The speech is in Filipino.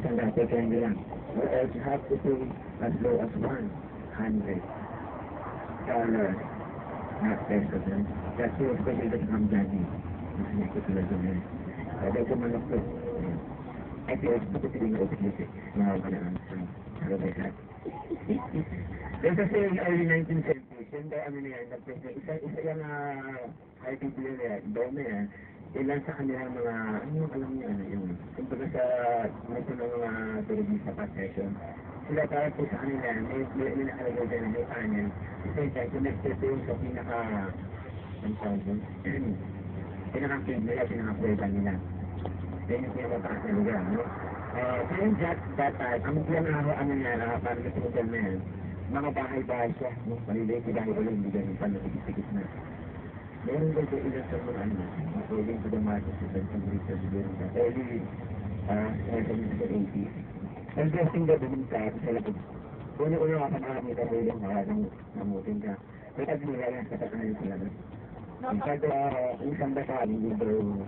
1,000 dati, kaya hindi lang. Or else you have to pay as low as $100. Not pesos, eh. That's your special from daddy. Mas nakit sila doon eh. Kaya ito manok to. Ay, pero ito ko piling ko kasi mga kanaan. Pero may hat. Then kasi yung early 1970s, yun daw ano niya, isa yung IPP yun eh, doon na yan. Ilan sa kanilang mga, ano yung alam niya, ano yung, kumbaga sa, nito ng mga television pa session, sila para po sa kanila, may nakalagay dyan, may panel, isa connected yung sa pinaka, ang tawag yun, pinaka-feed nila, pinaka-prueba nila. Then yung pinaka-taas na lugar, no? So yung that time, ang planaro, ano niya, para sa hotel na yan, mga bahay-bahay siya, no? Maliliit yung bahay ulit, hindi ganun pa, natikis-tikis na. Meron ba ito ilan sa mga ano, according to the market and research during the early 1980s. I'm guessing that dumunta sa labog. Una-una makakamami ka rin yung namutin ka. May nila yan sa tatanayin sila. In fact, isang basa, hindi bro,